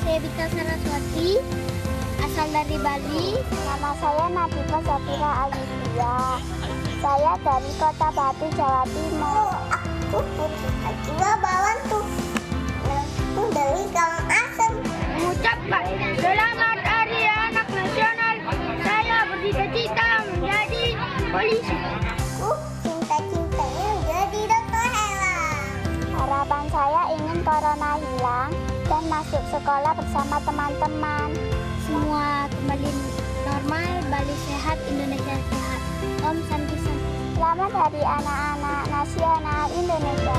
saya Bita Saraswati, asal dari Bali. Nama saya Nadifa Safira Alifia. Saya dari Kota Batu, Jawa Timur. Aku Putri Ajwa Bawantu. Aku dari Kampung Asem. Mengucapkan selamat Hari Anak Nasional. Saya bercita-cita menjadi polisi. Aku cinta-cintanya menjadi dokter hewan. Harapan saya ingin corona hilang dan masuk sekolah bersama teman-teman. Semua kembali normal, Bali sehat, Indonesia sehat. Om Santi Santi. Selamat Hari Anak-anak Nasional Indonesia.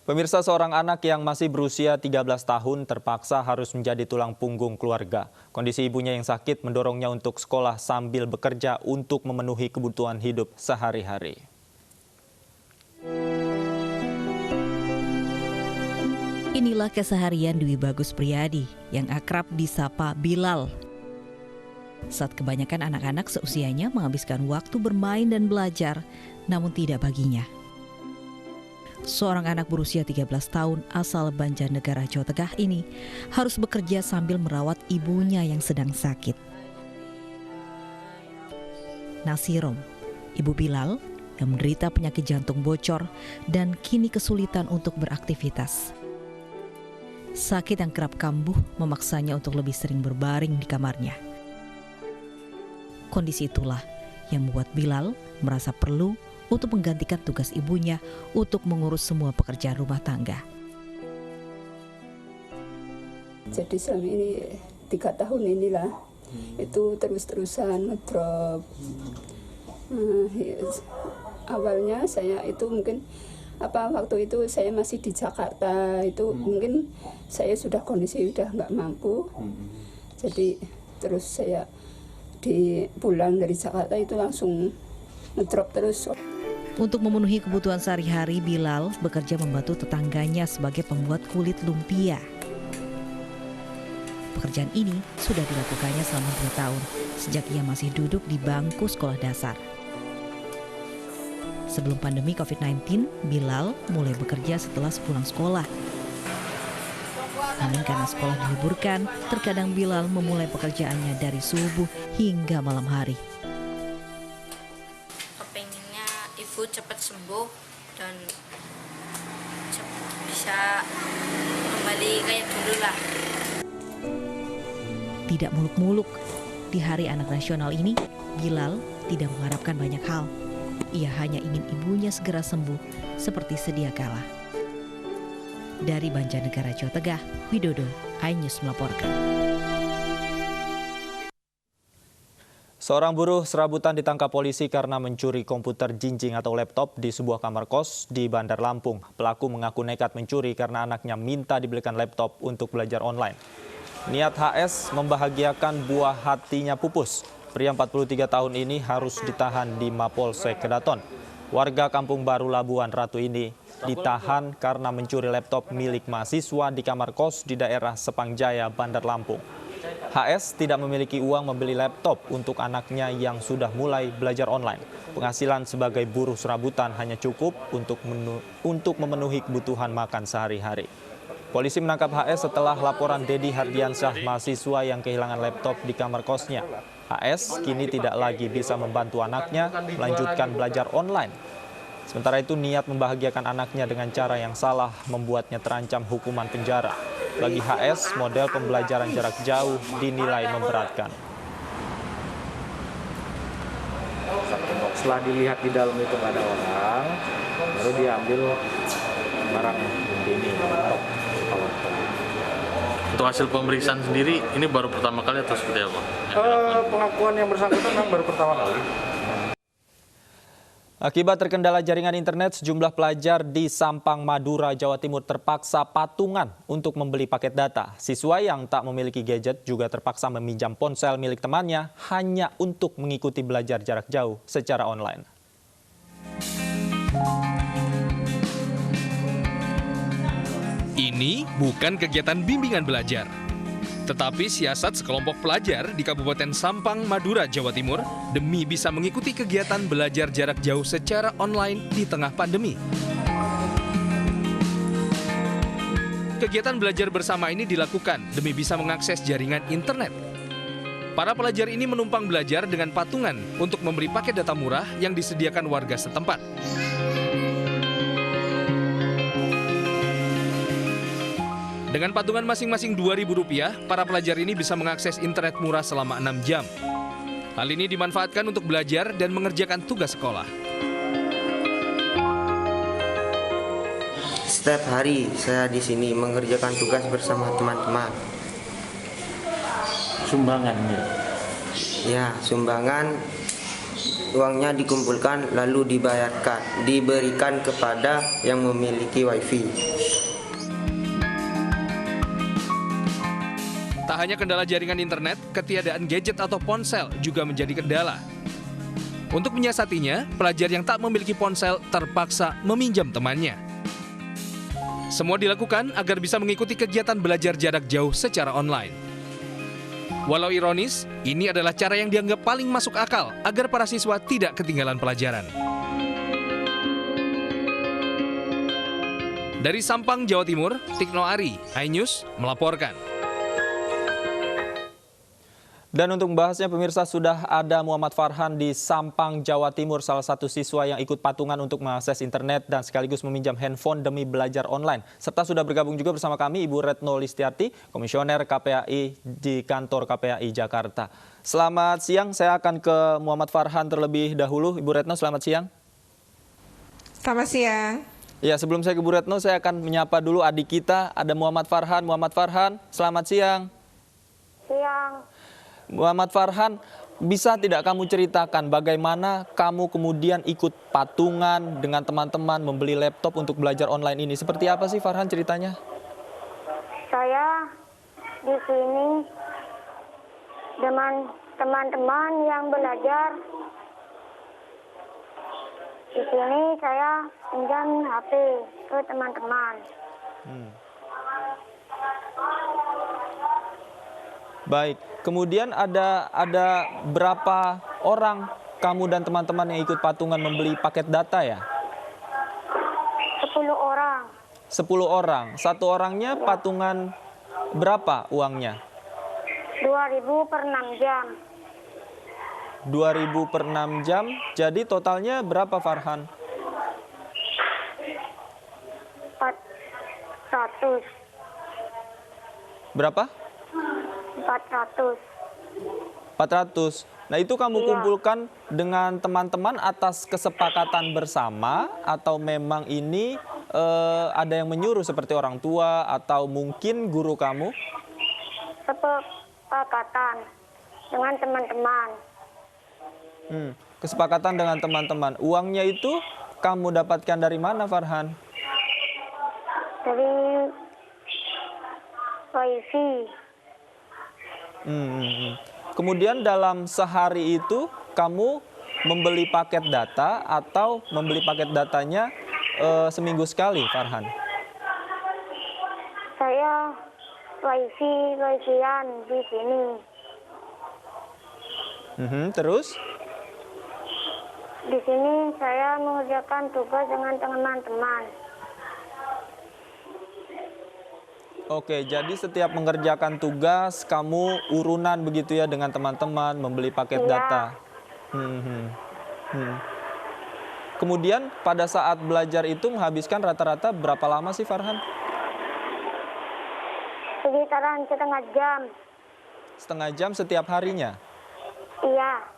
Pemirsa, seorang anak yang masih berusia 13 tahun terpaksa harus menjadi tulang punggung keluarga. Kondisi ibunya yang sakit mendorongnya untuk sekolah sambil bekerja untuk memenuhi kebutuhan hidup sehari-hari. Inilah keseharian Dwi Bagus Priyadi yang akrab disapa Bilal. Saat kebanyakan anak-anak seusianya menghabiskan waktu bermain dan belajar, namun tidak baginya. Seorang anak berusia 13 tahun asal Banjarnegara, Jawa Tengah ini harus bekerja sambil merawat ibunya yang sedang sakit. Nasirom, ibu Bilal yang menderita penyakit jantung bocor dan kini kesulitan untuk beraktivitas. Sakit yang kerap kambuh memaksanya untuk lebih sering berbaring di kamarnya. Kondisi itulah yang membuat Bilal merasa perlu untuk menggantikan tugas ibunya untuk mengurus semua pekerjaan rumah tangga. Jadi selama ini 3 tahun inilah itu terus-terusan ngedrop. Awalnya saya itu mungkin waktu itu saya masih di Jakarta itu mungkin saya sudah kondisi udah nggak mampu. Jadi terus saya pulang dari Jakarta itu langsung ngedrop terus. Untuk memenuhi kebutuhan sehari-hari, Bilal bekerja membantu tetangganya sebagai pembuat kulit lumpia. Pekerjaan ini sudah dilakukannya selama 2 tahun, sejak ia masih duduk di bangku sekolah dasar. Sebelum pandemi COVID-19, Bilal mulai bekerja setelah sepulang sekolah. Namun karena sekolah diliburkan, terkadang Bilal memulai pekerjaannya dari subuh hingga malam hari. Ibu cepat sembuh dan bisa kembali kayak dulu lah. Tidak muluk-muluk, di Hari Anak Nasional ini, Bilal tidak mengharapkan banyak hal. Ia hanya ingin ibunya segera sembuh seperti sedia kala. Dari Banjarnegara, Jawa Tengah, Widodo, iNews melaporkan. Seorang buruh serabutan ditangkap polisi karena mencuri komputer jinjing atau laptop di sebuah kamar kos di Bandar Lampung. Pelaku mengaku nekat mencuri karena anaknya minta dibelikan laptop untuk belajar online. Niat HS membahagiakan buah hatinya pupus. Pria 43 tahun ini harus ditahan di Mapolsek Kedaton. Warga Kampung Baru Labuan Ratu ini ditahan karena mencuri laptop milik mahasiswa di kamar kos di daerah Sepangjaya, Bandar Lampung. HS tidak memiliki uang membeli laptop untuk anaknya yang sudah mulai belajar online. Penghasilan sebagai buruh serabutan hanya cukup untuk memenuhi kebutuhan makan sehari-hari. Polisi menangkap HS setelah laporan Dedi Hardiansyah, mahasiswa yang kehilangan laptop di kamar kosnya. HS kini tidak lagi bisa membantu anaknya melanjutkan belajar online. Sementara itu, niat membahagiakan anaknya dengan cara yang salah membuatnya terancam hukuman penjara. Bagi HS, model pembelajaran jarak jauh dinilai memberatkan. Setelah dilihat di dalam itu nggak ada orang, baru diambil barang ini. Untuk hasil pemeriksaan sendiri, ini baru pertama kali atau seperti apa? Pengakuan yang bersangkutan memang baru pertama kali. Akibat terkendala jaringan internet, sejumlah pelajar di Sampang, Madura, Jawa Timur terpaksa patungan untuk membeli paket data. Siswa yang tak memiliki gadget juga terpaksa meminjam ponsel milik temannya hanya untuk mengikuti belajar jarak jauh secara online. Ini bukan kegiatan bimbingan belajar, tetapi siasat sekelompok pelajar di Kabupaten Sampang, Madura, Jawa Timur demi bisa mengikuti kegiatan belajar jarak jauh secara online di tengah pandemi. Kegiatan belajar bersama ini dilakukan demi bisa mengakses jaringan internet. Para pelajar ini menumpang belajar dengan patungan untuk membeli paket data murah yang disediakan warga setempat. Dengan patungan masing-masing Rp2.000, para pelajar ini bisa mengakses internet murah selama 6 jam. Hal ini dimanfaatkan untuk belajar dan mengerjakan tugas sekolah. Setiap hari saya di sini mengerjakan tugas bersama teman-teman. Sumbangan ya? Ya, sumbangan uangnya dikumpulkan lalu diberikan kepada yang memiliki wifi. Tak hanya kendala jaringan internet, ketiadaan gadget atau ponsel juga menjadi kendala. Untuk menyiasatinya, pelajar yang tak memiliki ponsel terpaksa meminjam temannya. Semua dilakukan agar bisa mengikuti kegiatan belajar jarak jauh secara online. Walau ironis, ini adalah cara yang dianggap paling masuk akal agar para siswa tidak ketinggalan pelajaran. Dari Sampang, Jawa Timur, Tikno Ari, iNews melaporkan. Dan untuk membahasnya pemirsa sudah ada Muhammad Farhan di Sampang, Jawa Timur, salah satu siswa yang ikut patungan untuk mengakses internet dan sekaligus meminjam handphone demi belajar online. Serta sudah bergabung juga bersama kami Ibu Retno Listiarti, Komisioner KPAI di kantor KPAI Jakarta. Selamat siang, saya akan ke Muhammad Farhan terlebih dahulu. Ibu Retno, selamat siang. Selamat siang. Ya, sebelum saya ke Bu Retno, saya akan menyapa dulu adik kita, ada Muhammad Farhan. Muhammad Farhan, selamat siang. Siang. Muhammad Farhan, bisa tidak kamu ceritakan bagaimana kamu kemudian ikut patungan dengan teman-teman membeli laptop untuk belajar online ini? Seperti apa sih Farhan ceritanya? Saya di sini dengan teman-teman yang belajar. Di sini saya pinjam HP ke teman-teman. Baik, kemudian ada berapa orang kamu dan teman-teman yang ikut patungan membeli paket data ya? 10 orang. 10 orang. Satu orangnya patungan berapa uangnya? 2.000 per 6 jam. 2.000 per 6 jam. Jadi totalnya berapa Farhan? 400. Berapa? 400. Nah, itu kamu kumpulkan dengan teman-teman atas kesepakatan bersama atau memang ini ada yang menyuruh seperti orang tua atau mungkin guru kamu? Kesepakatan dengan teman-teman. Kesepakatan dengan teman-teman. Uangnya itu kamu dapatkan dari mana, Farhan? Dari wifi. Kemudian dalam sehari itu kamu membeli paket data atau membeli paket datanya seminggu sekali, Farhan? Saya wifi-an di sini. Terus? Di sini saya mengerjakan tugas dengan teman-teman. Oke, jadi setiap mengerjakan tugas, kamu urunan begitu ya dengan teman-teman, membeli paket data. Kemudian pada saat belajar itu menghabiskan rata-rata berapa lama sih, Farhan? Sekitaran setengah jam. Setengah jam setiap harinya? Iya.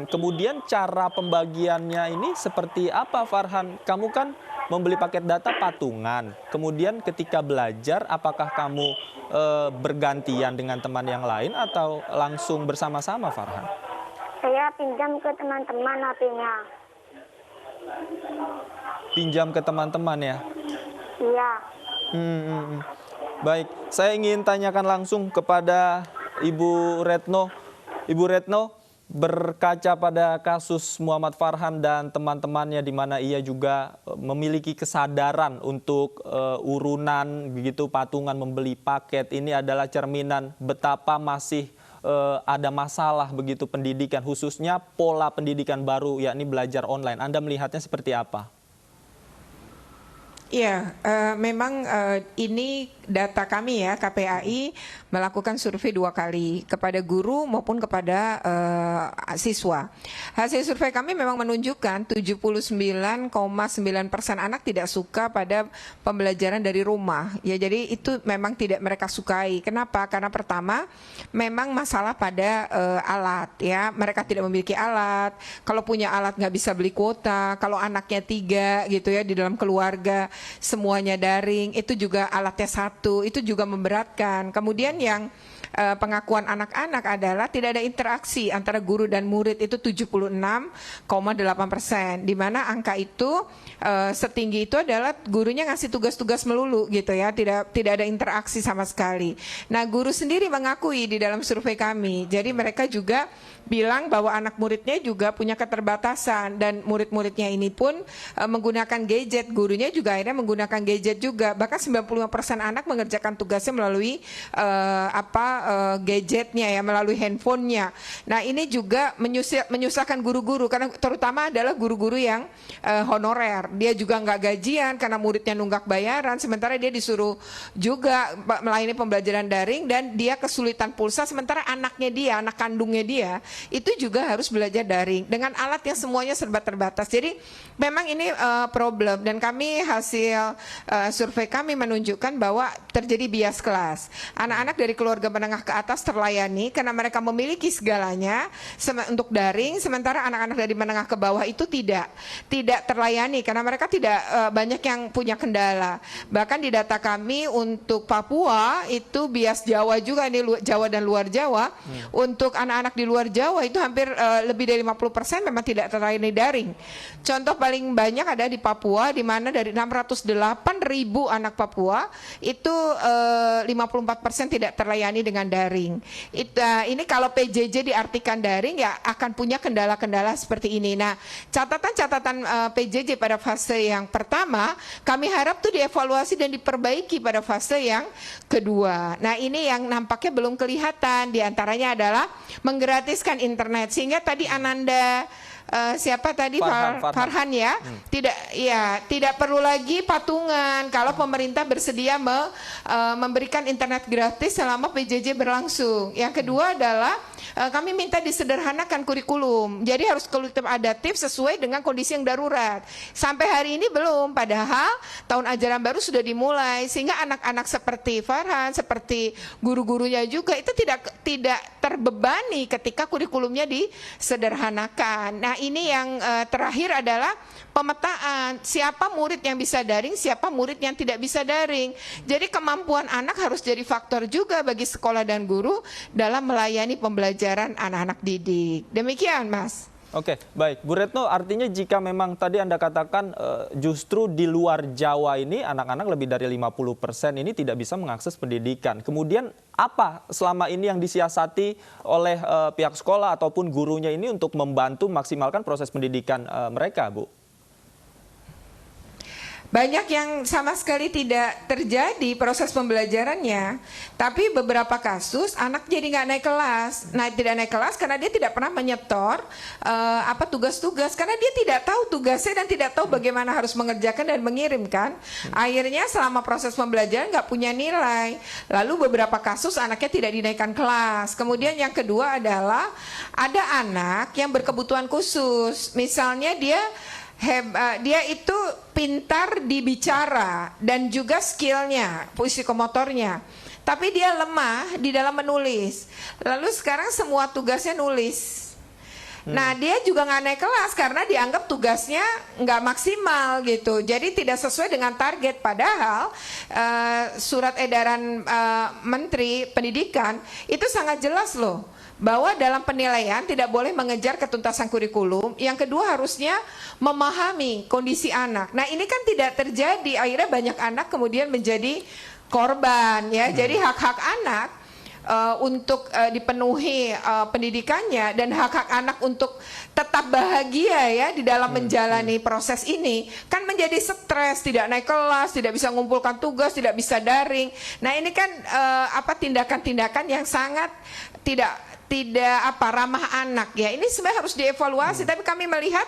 Kemudian cara pembagiannya ini seperti apa, Farhan? Kamu kan membeli paket data patungan. Kemudian ketika belajar, apakah kamu bergantian dengan teman yang lain atau langsung bersama-sama, Farhan? Saya pinjam ke teman-teman HP-nya. Pinjam ke teman-teman ya? Iya. Baik, saya ingin tanyakan langsung kepada Ibu Retno. Ibu Retno, berkaca pada kasus Muhammad Farhan dan teman-temannya di mana ia juga memiliki kesadaran untuk urunan begitu patungan membeli paket, ini adalah cerminan betapa masih ada masalah begitu pendidikan, khususnya pola pendidikan baru yakni belajar online. Anda melihatnya seperti apa? Iya, memang ini data kami ya, KPAI melakukan survei 2 kali kepada guru maupun kepada siswa. Hasil survei kami memang menunjukkan 79,9% anak tidak suka pada pembelajaran dari rumah. Ya, jadi itu memang tidak mereka sukai. Kenapa? Karena pertama, memang masalah pada alat ya. Mereka tidak memiliki alat. Kalau punya alat nggak bisa beli kuota. Kalau anaknya 3 gitu ya di dalam keluarga, semuanya daring, itu juga alatnya 1, itu juga memberatkan. Kemudian yang pengakuan anak-anak adalah tidak ada interaksi antara guru dan murid, itu 76,8%, di mana angka itu setinggi itu adalah gurunya ngasih tugas-tugas melulu gitu ya, tidak ada interaksi sama sekali. Nah, guru sendiri mengakui di dalam survei kami, jadi mereka juga bilang bahwa anak muridnya juga punya keterbatasan dan murid-muridnya ini pun menggunakan gadget, gurunya juga akhirnya menggunakan gadget juga. Bahkan 95% anak mengerjakan tugasnya melalui gadgetnya ya, melalui handphonenya. Nah, ini juga menyusahkan guru-guru karena terutama adalah guru-guru yang honorer. Dia juga nggak gajian karena muridnya nunggak bayaran, sementara dia disuruh juga melayani pembelajaran daring dan dia kesulitan pulsa, sementara anaknya dia, anak kandungnya dia itu juga harus belajar daring dengan alat yang semuanya serba terbatas. Jadi memang ini problem, dan kami hasil survei kami menunjukkan bahwa terjadi bias kelas. Anak-anak dari keluarga menengah ke atas terlayani karena mereka memiliki segalanya untuk daring, sementara anak-anak dari menengah ke bawah itu tidak terlayani karena mereka tidak banyak yang punya kendala. Bahkan di data kami untuk Papua itu bias Jawa juga, ini Jawa dan luar Jawa. Untuk anak-anak di luar Jawa itu hampir lebih dari 50% memang tidak terlayani daring. Contoh paling banyak ada di Papua, di mana dari 608.000 anak Papua itu 54% tidak terlayani dengan daring. Ini kalau PJJ diartikan daring ya akan punya kendala-kendala seperti ini. Nah, catatan-catatan PJJ pada fase yang pertama kami harap tuh dievaluasi dan diperbaiki pada fase yang kedua. Nah, ini yang nampaknya belum kelihatan, diantaranya adalah menggratiskan internet, sehingga tadi Ananda siapa tadi Farhan ya, tidak perlu lagi patungan kalau pemerintah bersedia memberikan internet gratis selama PJJ berlangsung. Yang kedua adalah kami minta disederhanakan kurikulum, jadi harus kurikulum adaptif sesuai dengan kondisi yang darurat. Sampai hari ini belum, padahal tahun ajaran baru sudah dimulai, sehingga anak-anak seperti Farhan, seperti guru-gurunya juga itu tidak terbebani ketika kurikulumnya disederhanakan. Nah, ini yang terakhir adalah pemetaan siapa murid yang bisa daring, siapa murid yang tidak bisa daring. Jadi kemampuan anak harus jadi faktor juga bagi sekolah dan guru dalam melayani pembelajaran anak-anak didik. Demikian, Mas. Oke, baik. Bu Retno, artinya jika memang tadi Anda katakan justru di luar Jawa ini anak-anak lebih dari 50% ini tidak bisa mengakses pendidikan. Kemudian apa selama ini yang disiasati oleh pihak sekolah ataupun gurunya ini untuk membantu maksimalkan proses pendidikan mereka, Bu? Banyak yang sama sekali tidak terjadi proses pembelajarannya, tapi beberapa kasus anak jadi nggak naik kelas. Nah, tidak naik kelas karena dia tidak pernah menyetor tugas-tugas, karena dia tidak tahu tugasnya dan tidak tahu bagaimana harus mengerjakan dan mengirimkan. Akhirnya selama proses pembelajaran nggak punya nilai. Lalu beberapa kasus anaknya tidak dinaikkan kelas. Kemudian yang kedua adalah ada anak yang berkebutuhan khusus, misalnya dia itu pintar di bicara dan juga skillnya, psikomotornya, tapi dia lemah di dalam menulis. Lalu sekarang semua tugasnya nulis. Nah, dia juga nggak naik kelas karena dianggap tugasnya nggak maksimal gitu. Jadi tidak sesuai dengan target. Padahal surat edaran Menteri Pendidikan itu sangat jelas loh, bahwa dalam penilaian tidak boleh mengejar ketuntasan kurikulum. Yang kedua harusnya memahami kondisi anak. Nah, ini kan tidak terjadi. Akhirnya banyak anak kemudian menjadi korban ya. Jadi hak-hak anak untuk dipenuhi pendidikannya dan hak-hak anak untuk tetap bahagia ya di dalam menjalani proses ini kan menjadi stres, tidak naik kelas, tidak bisa mengumpulkan tugas, tidak bisa daring. Nah, ini kan tindakan-tindakan yang sangat ramah anak ya. Ini sebenarnya harus dievaluasi, tapi kami melihat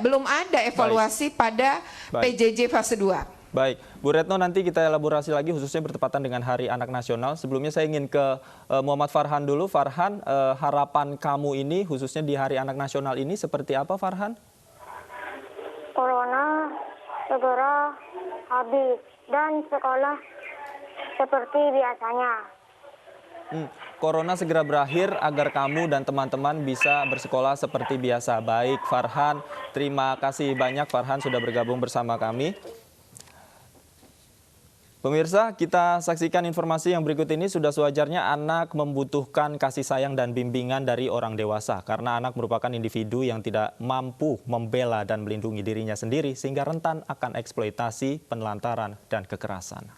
belum ada evaluasi pada PJJ fase 2. Baik, Bu Retno, nanti kita elaborasi lagi khususnya bertepatan dengan Hari Anak Nasional. Sebelumnya saya ingin ke Muhammad Farhan dulu. Farhan, harapan kamu ini khususnya di Hari Anak Nasional ini seperti apa, Farhan? Corona segera habis dan sekolah seperti biasanya. Corona segera berakhir agar kamu dan teman-teman bisa bersekolah seperti biasa. Baik, Farhan, terima kasih banyak Farhan sudah bergabung bersama kami. Pemirsa, kita saksikan informasi yang berikut ini. Sudah sewajarnya anak membutuhkan kasih sayang dan bimbingan dari orang dewasa. Karena anak merupakan individu yang tidak mampu membela dan melindungi dirinya sendiri sehingga rentan akan eksploitasi, penelantaran, dan kekerasan.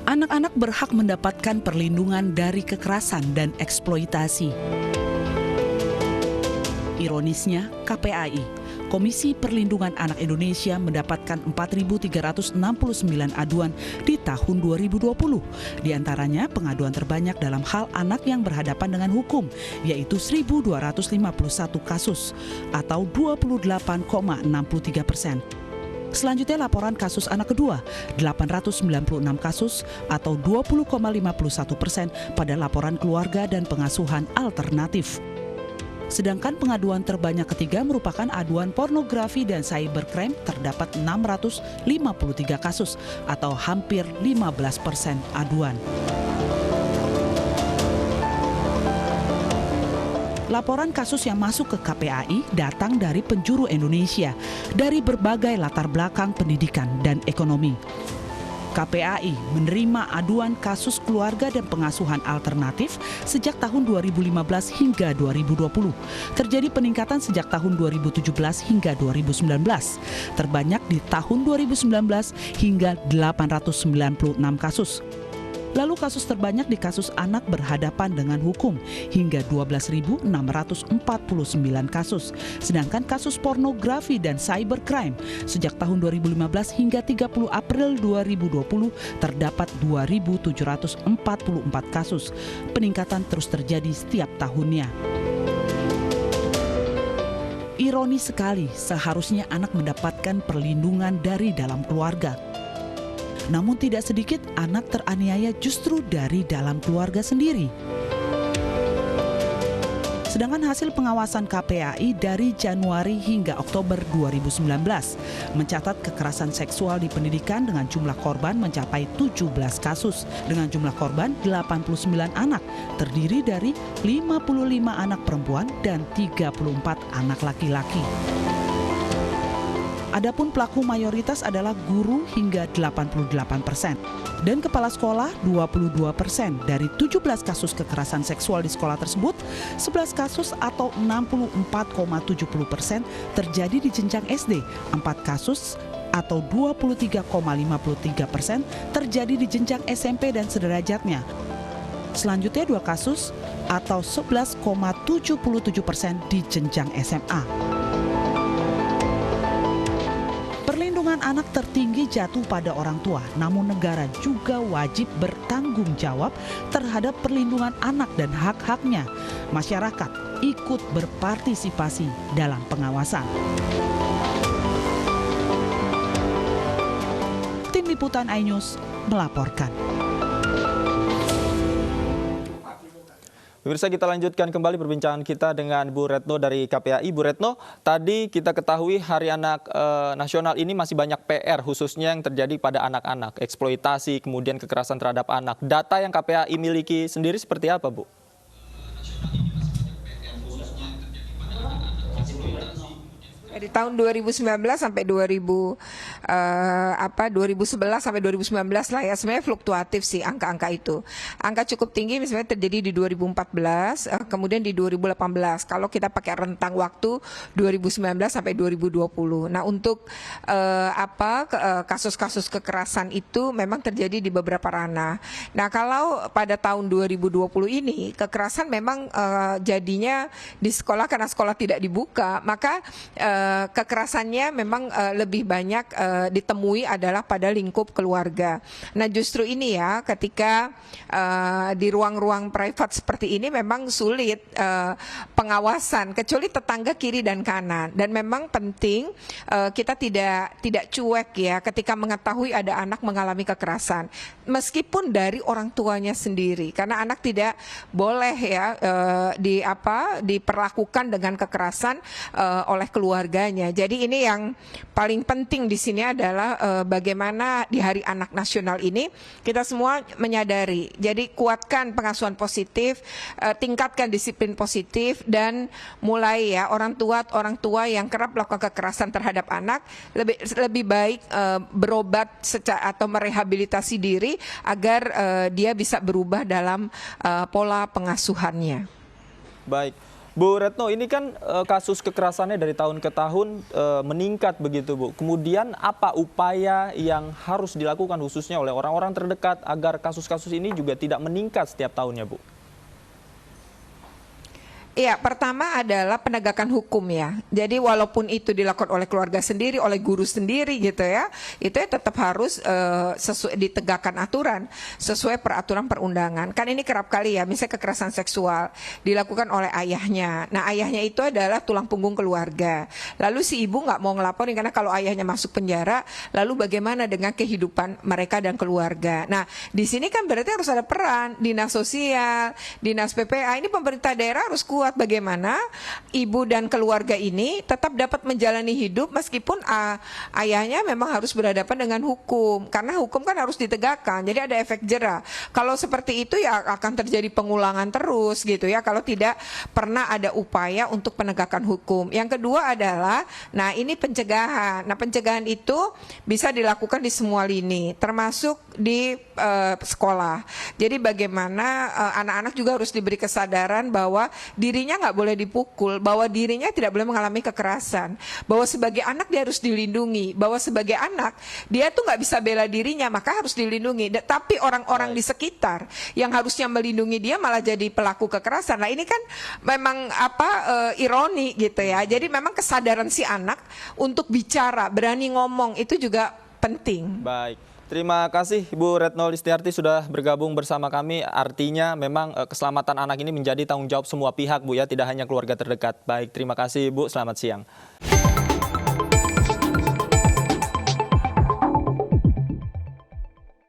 Anak-anak berhak mendapatkan perlindungan dari kekerasan dan eksploitasi. Ironisnya, KPAI, Komisi Perlindungan Anak Indonesia, mendapatkan 4.369 aduan di tahun 2020. Di antaranya pengaduan terbanyak dalam hal anak yang berhadapan dengan hukum, yaitu 1.251 kasus atau 28,63%. Selanjutnya laporan kasus anak kedua, 896 kasus atau 20,51% pada laporan keluarga dan pengasuhan alternatif. Sedangkan pengaduan terbanyak ketiga merupakan aduan pornografi dan cybercrime, terdapat 653 kasus atau hampir 15% aduan. Laporan kasus yang masuk ke KPAI datang dari penjuru Indonesia, dari berbagai latar belakang pendidikan dan ekonomi. KPAI menerima aduan kasus keluarga dan pengasuhan alternatif sejak tahun 2015 hingga 2020. Terjadi peningkatan sejak tahun 2017 hingga 2019. Terbanyak di tahun 2019 hingga 896 kasus. Lalu kasus terbanyak di kasus anak berhadapan dengan hukum hingga 12.649 kasus. Sedangkan kasus pornografi dan cybercrime sejak tahun 2015 hingga 30 April 2020 terdapat 2.744 kasus. Peningkatan terus terjadi setiap tahunnya. Ironi sekali, seharusnya anak mendapatkan perlindungan dari dalam keluarga. Namun tidak sedikit anak teraniaya justru dari dalam keluarga sendiri. Sedangkan hasil pengawasan KPAI dari Januari hingga Oktober 2019 mencatat kekerasan seksual di pendidikan dengan jumlah korban mencapai 17 kasus. Dengan jumlah korban 89 anak, terdiri dari 55 anak perempuan dan 34 anak laki-laki. Adapun pelaku mayoritas adalah guru hingga 88%. Dan kepala sekolah 22%. Dari 17 kasus kekerasan seksual di sekolah tersebut, 11 kasus atau 64,70% terjadi di jenjang SD, 4 kasus atau 23,53% terjadi di jenjang SMP dan sederajatnya. Selanjutnya 2 kasus atau 11,77% di jenjang SMA. Perlindungan anak tertinggi jatuh pada orang tua, namun negara juga wajib bertanggung jawab terhadap perlindungan anak dan hak-haknya. Masyarakat ikut berpartisipasi dalam pengawasan. Tim Liputan iNews melaporkan. Pemirsa, kita lanjutkan kembali perbincangan kita dengan Bu Retno dari KPAI. Bu Retno, tadi kita ketahui Hari Anak Nasional ini masih banyak PR khususnya yang terjadi pada anak-anak, eksploitasi, kemudian kekerasan terhadap anak. Data yang KPAI miliki sendiri seperti apa, Bu? Dari tahun 2019 sampai 2011 sampai 2019 lah ya, sebenarnya fluktuatif sih angka-angka itu. Angka cukup tinggi misalnya terjadi di 2014, kemudian di 2018. Kalau kita pakai rentang waktu 2019 sampai 2020. Nah, untuk kasus-kasus kekerasan itu memang terjadi di beberapa ranah. Nah, kalau pada tahun 2020 ini kekerasan memang jadinya di sekolah karena sekolah tidak dibuka, maka kekerasannya memang lebih banyak ditemui adalah pada lingkup keluarga. Nah justru ini ya, ketika di ruang-ruang privat seperti ini memang sulit pengawasan, kecuali tetangga kiri dan kanan. Dan memang penting kita tidak cuek ya ketika mengetahui ada anak mengalami kekerasan, meskipun dari orang tuanya sendiri, karena anak tidak boleh ya diperlakukan dengan kekerasan oleh keluarganya. Jadi ini yang paling penting di sini adalah bagaimana di Hari Anak Nasional ini kita semua menyadari. Jadi kuatkan pengasuhan positif, tingkatkan disiplin positif, dan mulai ya orang tua yang kerap melakukan kekerasan terhadap anak lebih baik berobat atau merehabilitasi diri agar dia bisa berubah dalam pola pengasuhannya. Baik, Bu Retno, ini kan kasus kekerasannya dari tahun ke tahun meningkat begitu, Bu. Kemudian apa upaya yang harus dilakukan khususnya oleh orang-orang terdekat agar kasus-kasus ini juga tidak meningkat setiap tahunnya, Bu? Iya, pertama adalah penegakan hukum ya. Jadi walaupun itu dilakukan oleh keluarga sendiri, oleh guru sendiri gitu ya, itu ya tetap harus sesuai ditegakkan aturan sesuai peraturan perundangan. Kan ini kerap kali ya, misalnya kekerasan seksual dilakukan oleh ayahnya. Nah ayahnya itu adalah tulang punggung keluarga. Lalu si ibu nggak mau ngelaporin karena kalau ayahnya masuk penjara, lalu bagaimana dengan kehidupan mereka dan keluarga? Nah di sini kan berarti harus ada peran dinas sosial, dinas PPA. Ini pemerintah daerah harus kuat bagaimana ibu dan keluarga ini tetap dapat menjalani hidup meskipun ayahnya memang harus berhadapan dengan hukum, karena hukum kan harus ditegakkan, jadi ada efek jera. Kalau seperti itu ya akan terjadi pengulangan terus gitu ya, kalau tidak pernah ada upaya untuk penegakan hukum. Yang kedua adalah, nah ini pencegahan. Nah pencegahan itu bisa dilakukan di semua lini, termasuk di sekolah. Jadi bagaimana anak-anak juga harus diberi kesadaran bahwa dirinya nggak boleh dipukul, bahwa dirinya tidak boleh mengalami kekerasan, bahwa sebagai anak dia harus dilindungi, bahwa sebagai anak dia tuh nggak bisa bela dirinya, maka harus dilindungi. Tapi orang-orang di sekitar yang harusnya melindungi dia malah jadi pelaku kekerasan. Nah ini kan memang ironi gitu ya. Jadi memang kesadaran si anak untuk bicara, berani ngomong itu juga penting. Baik. Terima kasih Bu Retno Listiarti sudah bergabung bersama kami. Artinya memang keselamatan anak ini menjadi tanggung jawab semua pihak, Bu ya, tidak hanya keluarga terdekat. Baik, terima kasih Bu, selamat siang.